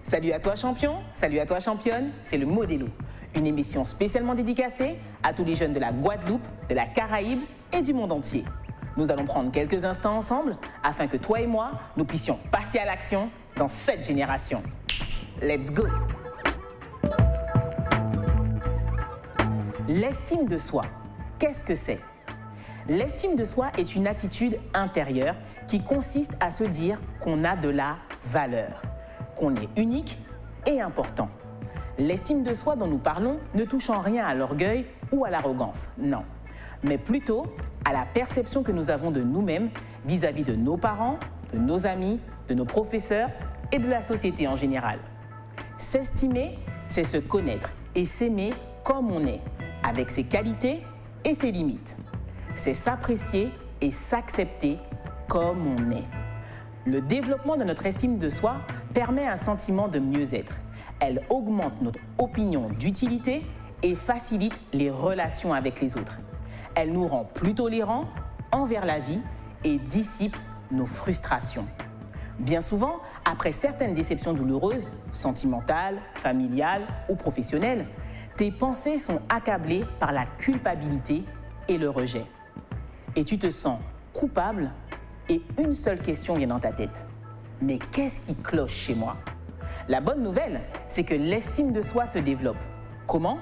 Salut à toi champion, salut à toi championne, c'est le Modélo, une émission spécialement dédicacée à tous les jeunes de la Guadeloupe, de la Caraïbe et du monde entier. Nous allons prendre quelques instants ensemble afin que toi et moi, nous puissions passer à l'action dans cette génération. Let's go! L'estime de soi, qu'est-ce que c'est? L'estime de soi est une attitude intérieure qui consiste à se dire qu'on a de la valeur, qu'on est unique et important. L'estime de soi dont nous parlons ne touche en rien à l'orgueil ou à l'arrogance, non, mais plutôt à la perception que nous avons de nous-mêmes vis-à-vis de nos parents, de nos amis, de nos professeurs et de la société en général. S'estimer, c'est se connaître et s'aimer comme on est, avec ses qualités et ses limites. C'est s'apprécier et s'accepter comme on est. Le développement de notre estime de soi permet un sentiment de mieux-être. Elle augmente notre opinion d'utilité et facilite les relations avec les autres. Elle nous rend plus tolérants envers la vie et dissipe nos frustrations. Bien souvent, après certaines déceptions douloureuses, sentimentales, familiales ou professionnelles, tes pensées sont accablées par la culpabilité et le rejet. Et tu te sens coupable et une seule question vient dans ta tête. Mais qu'est-ce qui cloche chez moi? La bonne nouvelle, c'est que l'estime de soi se développe. Comment?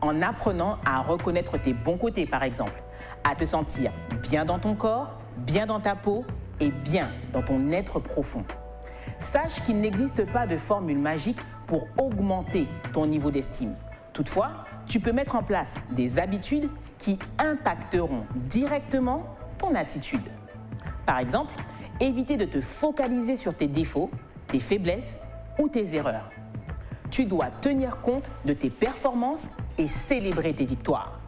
En apprenant à reconnaître tes bons côtés, par exemple, à te sentir bien dans ton corps, bien dans ta peau et bien dans ton être profond. Sache qu'il n'existe pas de formule magique pour augmenter ton niveau d'estime. Toutefois, tu peux mettre en place des habitudes qui impacteront directement ton attitude. Par exemple, éviter de te focaliser sur tes défauts, tes faiblesses ou tes erreurs. Tu dois tenir compte de tes performances et célébrer tes victoires.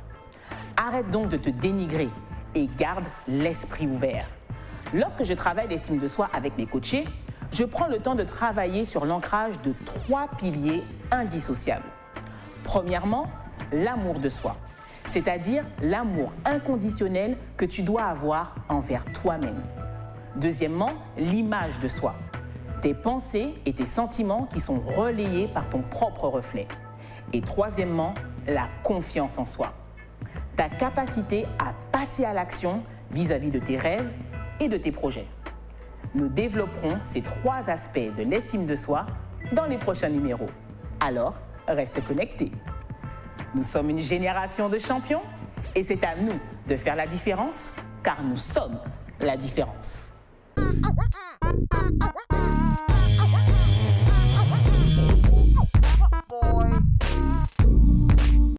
Arrête donc de te dénigrer et garde l'esprit ouvert. Lorsque je travaille l'estime de soi avec mes coachés, je prends le temps de travailler sur l'ancrage de 3 piliers indissociables. Premièrement, l'amour de soi, c'est-à-dire l'amour inconditionnel que tu dois avoir envers toi-même. Deuxièmement, l'image de soi, tes pensées et tes sentiments qui sont relayés par ton propre reflet. Et troisièmement, la confiance en soi, ta capacité à passer à l'action vis-à-vis de tes rêves et de tes projets. Nous développerons ces 3 aspects de l'estime de soi dans les prochains numéros. Alors, reste connecté. Nous sommes une génération de champions et c'est à nous de faire la différence car nous sommes la différence.